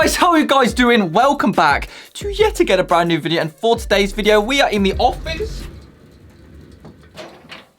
guys, how are you guys doing? Welcome back to yet again a brand new video, and for today's video we are in the office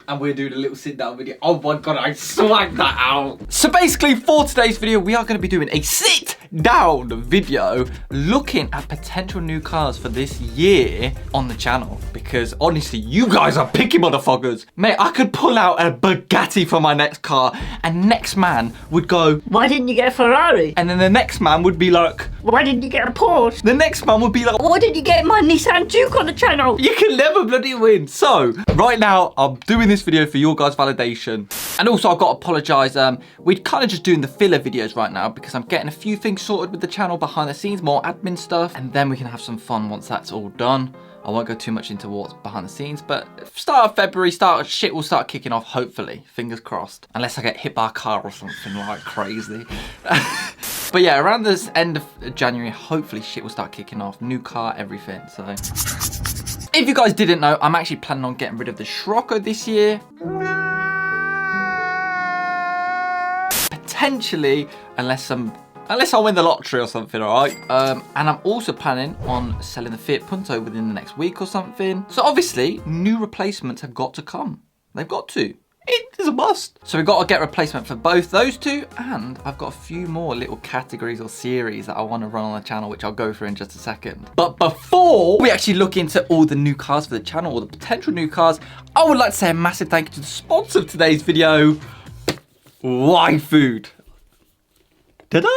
and we're doing a little sit down video. Oh my god, I swagged that out. So basically for today's video we are going to be doing a sit down video looking at potential new cars for this year on the channel, because honestly you guys are picky motherfuckers. Mate, I could pull out a Bugatti for my next car and next man would go, why didn't you get a Ferrari? and then the next man would be like, why didn't you get a Porsche? the next man would be like, Why didn't you get my Nissan Juke on the channel? you can never bloody win. So right now I'm doing this video for your guys' validation, and also I've got to apologise. We're kind of just doing the filler videos right now because I'm getting a few things sorted with the channel behind the scenes, more admin stuff, and then we can have some fun once that's all done. I won't go too much into what's behind the scenes, but start of February, shit will start kicking off, hopefully. Fingers crossed. Unless I get hit by a car or something like crazy. But yeah, around this end of January, hopefully shit will start kicking off. New car, everything, so. If you guys didn't know, I'm actually planning on getting rid of the Scirocco this year. Potentially, unless I win the lottery or something, all right? And I'm also planning on selling the Fiat Punto within the next week or something. So obviously, new replacements have got to come. They've got to. It is a must. So we've got to get a replacement for both those two, and I've got a few more little categories or series that I want to run on the channel, which I'll go through in just a second. But before we actually look into all the new cars for the channel, or the potential new cars, I would like to say a massive thank you to the sponsor of today's video, YFood. Ta-da!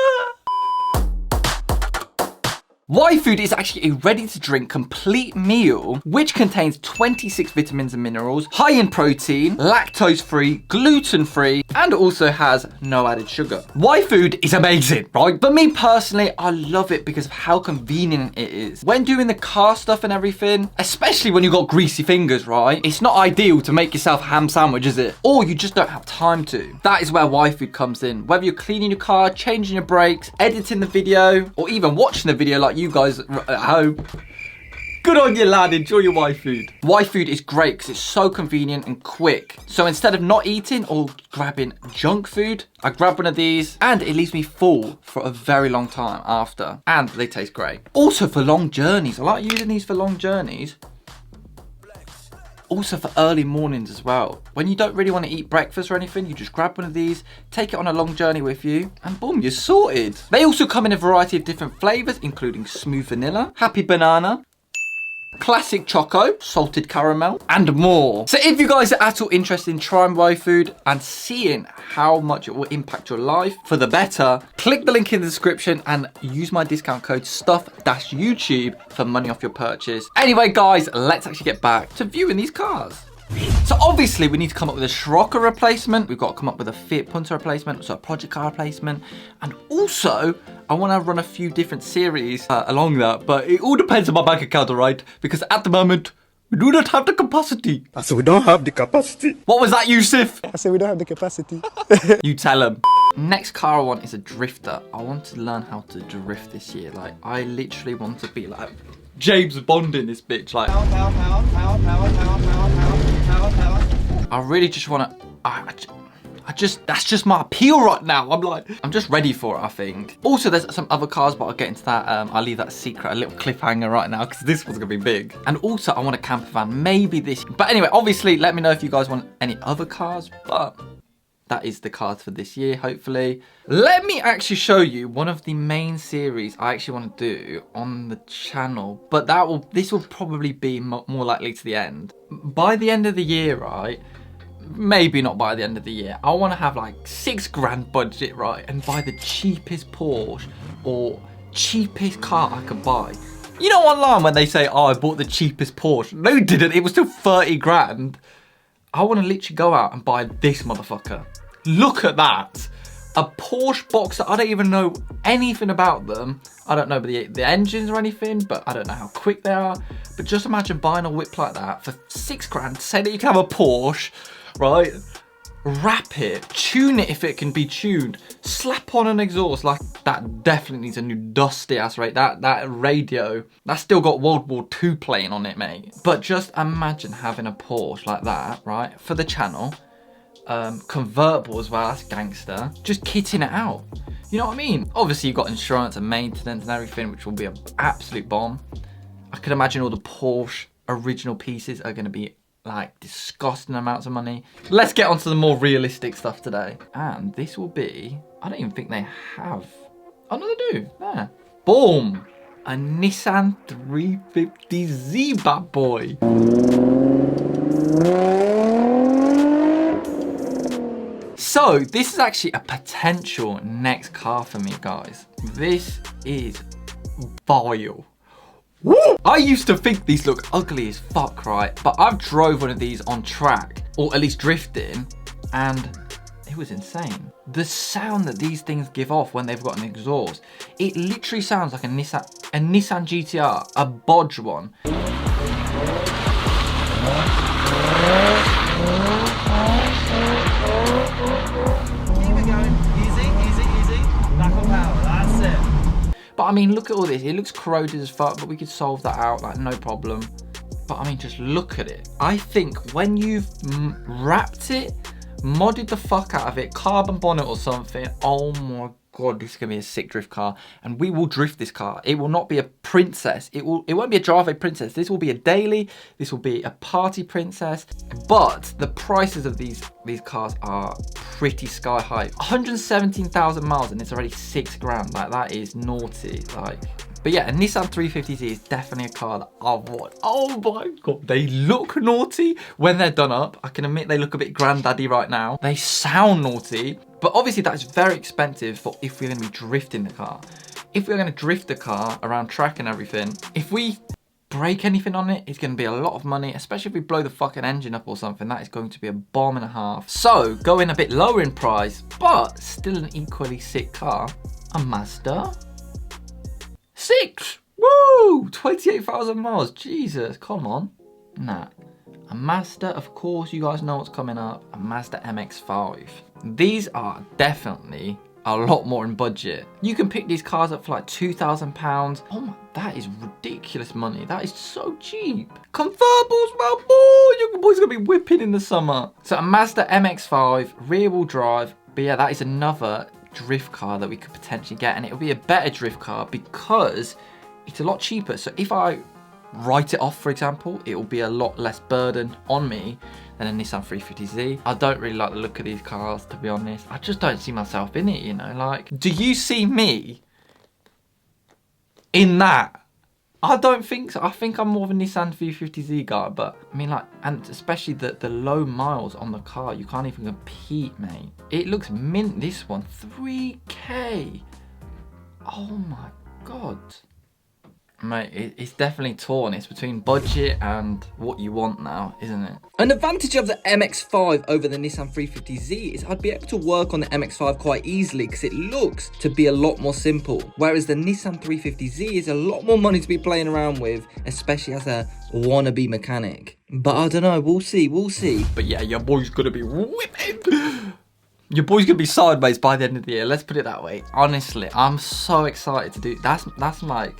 YFood is actually a ready-to-drink complete meal which contains 26 vitamins and minerals, high in protein, lactose-free, gluten-free, and also has no added sugar. YFood is amazing, right? But me personally, I love it because of how convenient it is. When doing the car stuff and everything, especially when you've got greasy fingers, right? It's not ideal to make yourself a ham sandwich, is it? Or you just don't have time to. That is where YFood comes in. Whether you're cleaning your car, changing your brakes, editing the video, or even watching the video like you guys at home. Good on you, lad. Enjoy your YFood. YFood is great because it's so convenient and quick. So instead of not eating or grabbing junk food, I grab one of these and it leaves me full for a very long time after. And they taste great. Also for long journeys. I like using these for long journeys. Also for early mornings as well. When you don't really want to eat breakfast or anything, you just grab one of these, take it on a long journey with you, and boom, you're sorted. They also come in a variety of different flavours, including smooth vanilla, happy banana, classic choco, salted caramel, and more. So if you guys are at all interested in trying YFood and seeing how much it will impact your life for the better, click the link in the description and use my discount code STUFF-YouTube for money off your purchase. Anyway guys, let's actually get back to viewing these cars. So obviously we need to come up with a Scirocco replacement. We've got to come up with a Fiat Punto replacement, so a project car replacement. And also, I want to run a few different series along that. But it all depends on my bank account, all right? Because at the moment, we do not have the capacity. I said we don't have the capacity. What was that, Yusuf? I said we don't have the capacity. You tell him. Next car I want is a drifter. I want to learn how to drift this year. Like, I literally want to be like James Bond in this bitch. Like, I really just want to, that's just my appeal right now. I'm just ready for it, I think. Also, there's some other cars, but I'll get into that. I'll leave that secret, a little cliffhanger right now, because this one's gonna be big. And also, I want a camper van, maybe this. But anyway, obviously, let me know if you guys want any other cars, but that is the cars for this year, hopefully. Let me actually show you one of the main series I actually want to do on the channel, but this will probably be more likely to the end. By the end of the year, right? Maybe not by the end of the year. I want to have like £6,000 budget, right? And buy the cheapest Porsche or cheapest car I could buy. You know online when they say, oh, I bought the cheapest Porsche. No, you didn't. It was still 30 grand. I want to literally go out and buy this motherfucker. Look at that. A Porsche Boxer. I don't even know anything about them. I don't know the engines or anything, but I don't know how quick they are. But just imagine buying a whip like that for £6,000. Say that you can have a Porsche, right? Wrap it, tune it if it can be tuned, slap on an exhaust. Like, that definitely needs a new dusty ass, right? That radio, that's still got World War II playing on it, mate. But just imagine having a Porsche like that, right, for the channel. Convertible as well, that's gangster. Just kitting it out. You know what I mean? Obviously, you've got insurance and maintenance and everything, which will be an absolute bomb. I can imagine all the Porsche original pieces are going to be like disgusting amounts of money. Let's get on to the more realistic stuff today. And this will be, I don't even think they have. Oh, no, they do. There. Boom. A Nissan 350Z, bad boy. So this is actually a potential next car for me, guys. This is vile. Woo! I used to think these look ugly as fuck, right? But I've drove one of these on track, or at least drifting, and it was insane. The sound that these things give off when they've got an exhaust, it literally sounds like a Nissan GTR, a bodge one. But I mean, look at all this. It looks corroded as fuck, but we could solve that out, like no problem. But I mean, just look at it. I think when you've wrapped it, modded the fuck out of it, carbon bonnet or something, oh my God, this is gonna be a sick drift car. And we will drift this car. It will not be a princess. It won't be a driveway princess. This will be a daily, this will be a party princess. But the prices of these cars are pretty sky high. 117,000 miles and it's already 6 grand. Like, that is naughty. Like, but yeah, a Nissan 350Z is definitely a car that I want. Oh my God, they look naughty when they're done up. I can admit they look a bit granddaddy right now. They sound naughty, but obviously that is very expensive for if we're gonna be drifting the car. If we're gonna drift the car around track and everything, if we break anything on it, it's gonna be a lot of money, especially if we blow the fucking engine up or something. That is going to be a bomb and a half. So, going a bit lower in price, but still an equally sick car, a Mazda 6. Woo! 28,000 miles. Jesus, come on. Nah. A Mazda, of course, you guys know what's coming up. A Mazda MX-5. These are definitely a lot more in budget. You can pick these cars up for like £2,000. Oh my, that is ridiculous money. That is so cheap. Convertibles, my boy. Your boy's gonna be whipping in the summer. So a Mazda MX-5, rear wheel drive. But yeah, that is another drift car that we could potentially get, and it'll be a better drift car because it's a lot cheaper. So if I write it off, for example, it will be a lot less burden on me than a Nissan 350Z. I don't really like the look of these cars, to be honest. I just don't see myself in it, you know. Like, do you see me in that? I don't think so. I think I'm more of a Nissan 350Z guy, but I mean, like, and especially the low miles on the car, you can't even compete, mate. It looks mint, this one, 3K. Oh my God. Mate, it's definitely torn. It's between budget and what you want now, isn't it? An advantage of the MX-5 over the Nissan 350Z is I'd be able to work on the MX-5 quite easily because it looks to be a lot more simple. Whereas the Nissan 350Z is a lot more money to be playing around with, especially as a wannabe mechanic. But I don't know, we'll see, we'll see. But yeah, your boy's gonna be whipping. Your boy's gonna be sideways by the end of the year, let's put it that way. Honestly, I'm so excited to do, that's like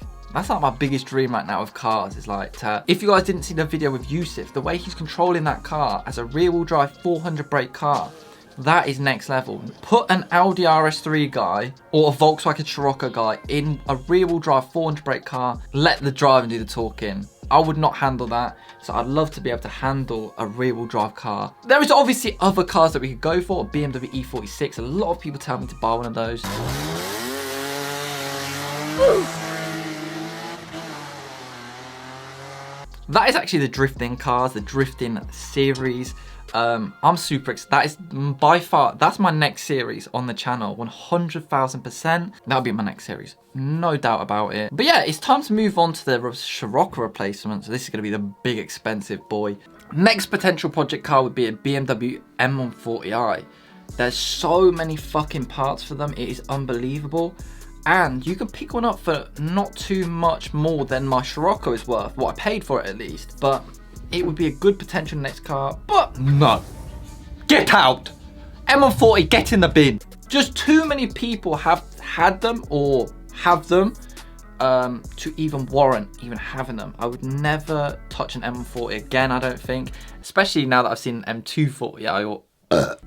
my biggest dream right now of cars. Is like, if you guys didn't see the video with Yusuf, the way he's controlling that car as a rear wheel drive 400 brake car, that is next level. Put an Audi RS3 guy or a Volkswagen Scirocco guy in a rear wheel drive 400 brake car, let the driver do the talking. I would not handle that, so I'd love to be able to handle a rear wheel drive car. There is obviously other cars that we could go for, a BMW E46. A lot of people tell me to buy one of those. That is actually the drifting cars, the drifting series. I'm super excited. That is by far, that's my next series on the channel, 100,000%. That'll be my next series, no doubt about it. But yeah, it's time to move on to the Scirocco replacement. So this is gonna be the big expensive boy. Next potential project car would be a BMW M140i. There's so many fucking parts for them, it is unbelievable. And you can pick one up for not too much more than my Scirocco is worth, what I paid for it at least. But it would be a good potential next car, but no. Get out! M140, get in the bin. Just too many people have had them or have them to even warrant even having them. I would never touch an M140 again, I don't think. Especially now that I've seen an M240i or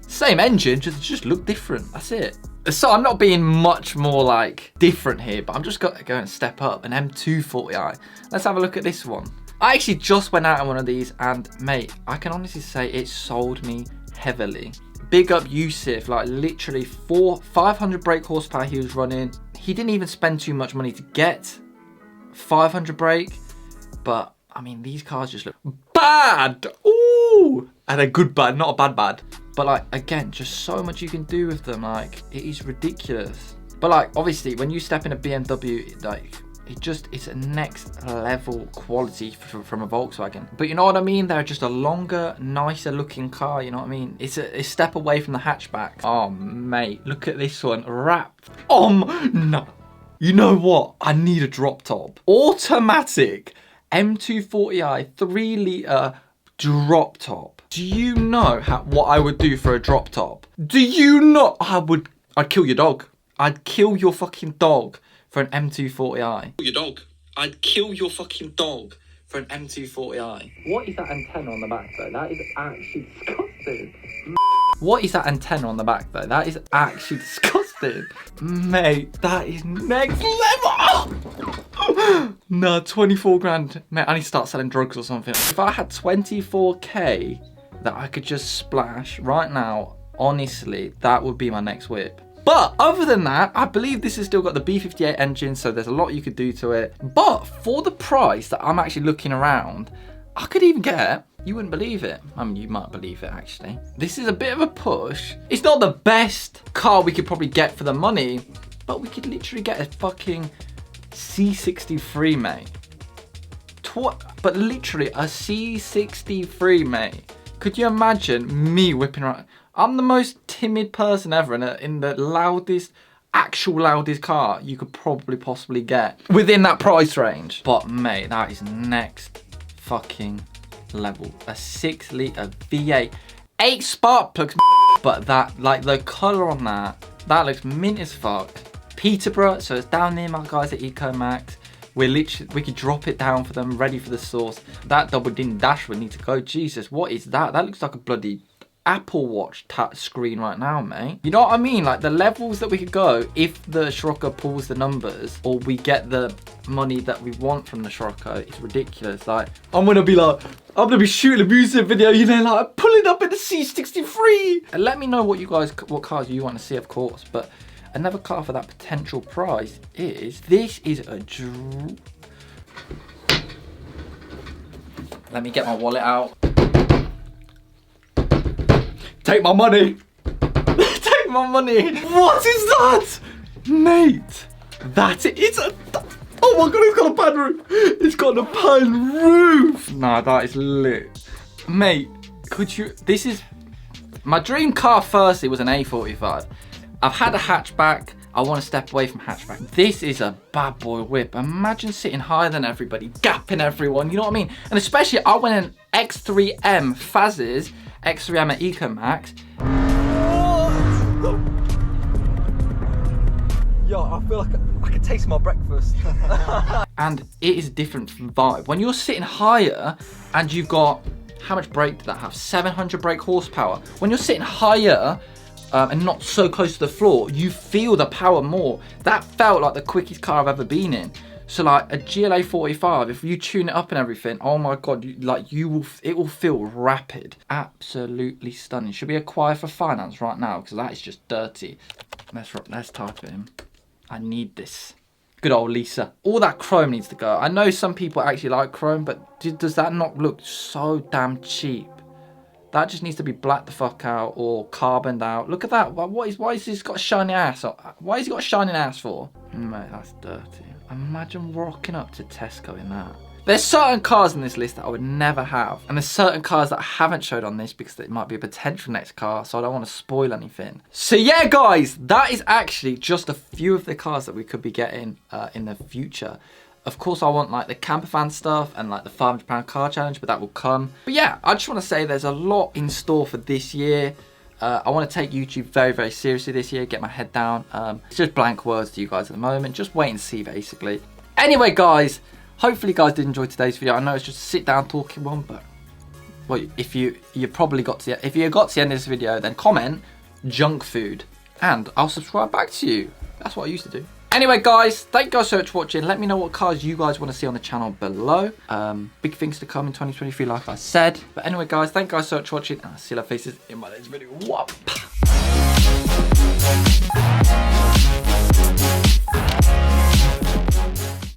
same engine, just look different, that's it. So I'm not being much more like different here, but I'm just going to step up an M240i. Let's have a look at this one. I actually just went out on one of these and mate, I can honestly say it sold me heavily. Big up Yusuf, like literally 500 brake horsepower he was running. He didn't even spend too much money to get 500 brake, but I mean, these cars just look bad. Ooh, and a good bad, not a bad bad. But like, again, just so much you can do with them. Like, it is ridiculous. But like, obviously, when you step in a BMW, like, it's a next level quality from a Volkswagen. But you know what I mean? They're just a longer, nicer looking car. You know what I mean? It's a step away from the hatchback. Oh, mate, look at this one. Wrapped. No. You know what? I need a drop top. Automatic M240i 3-litre drop top. Do you know what I would do for a drop top? Do you not? I'd kill your dog. I'd kill your fucking dog for an M240i. Your dog. I'd kill your fucking dog for an M240i. What is that antenna on the back though? That is actually disgusting. What is that antenna on the back though? That is actually disgusting. Mate, that is next level. No, 24 grand. Mate, I need to start selling drugs or something. If I had 24k that I could just splash right now, honestly, that would be my next whip. But other than that, I believe this has still got the B58 engine, so there's a lot you could do to it. But for the price that I'm actually looking around, I could even get, you wouldn't believe it. I mean, you might believe it actually. This is a bit of a push. It's not the best car we could probably get for the money, but we could literally get a fucking C63, mate. But literally a C63, mate. Could you imagine me whipping around? I'm the most timid person ever in the loudest, actual loudest car you could probably possibly get within that price range. But mate, that is next fucking level. A 6-litre V8, 8 spark plugs. But that, like the colour on that looks mint as fuck. Peterborough, so it's down near my guys at EcoMax. We could drop it down for them, ready for the sauce. That double din dash would need to go. Jesus, what is that? That looks like a bloody Apple Watch screen right now, mate. You know what I mean? Like the levels that we could go if the Scirocco pulls the numbers or we get the money that we want from the Scirocco. It's ridiculous. Like, I'm gonna be shooting a music video, you know, like pulling up in the C63. And let me know what cars you want to see, of course. But another car for that potential price is, this is a let me get my wallet out. Take my money. Take my money. What is that? Mate, it's a, oh my God, it's got a pan roof. It's got a pan roof. Nah, that is lit. Mate, this is, my dream car firstly was an A45. I've had a hatchback. I want to step away from hatchback. This is a bad boy whip. Imagine sitting higher than everybody, gapping everyone, you know what I mean? And especially I went in X3M Faz's, X3M at EcoMax. Yo, I feel like I can taste my breakfast. And it is a different vibe. When you're sitting higher and you've got, how much brake did that have? 700 brake horsepower. When you're sitting higher and not so close to the floor, you feel the power more. That felt like the quickest car I've ever been in. So like a GLA 45, if you tune it up and everything, oh my God, it will feel rapid. Absolutely stunning. Should we acquire for finance right now? Because that is just dirty. Let's type it in. I need this. Good old Lisa. All that chrome needs to go. I know some people actually like chrome, but does that not look so damn cheap? That just needs to be blacked the fuck out or carboned out. Look at that. Why is this got a shiny ass? Why has he got a shining ass for? Mate, that's dirty. Imagine rocking up to Tesco in that. There's certain cars in this list that I would never have. And there's certain cars that I haven't showed on this because it might be a potential next car, so I don't want to spoil anything. So yeah, guys, that is actually just a few of the cars that we could be getting in the future. Of course, I want like the camper van stuff and like the £500 car challenge, but that will come. But yeah, I just want to say there's a lot in store for this year. I want to take YouTube very, very seriously this year, get my head down. It's just blank words to you guys at the moment. Just wait and see, basically. Anyway, guys, hopefully you guys did enjoy today's video. I know it's just a sit down talking one, but well, if you got to the end of this video, then comment junk food. and I'll subscribe back to you. That's what I used to do. Anyway, guys, thank you guys so much for watching. Let me know what cars you guys want to see on the channel below. Big things to come in 2023, like I said. But anyway, guys, thank you guys so much for watching, and I'll see you faces in my next video. Whoop.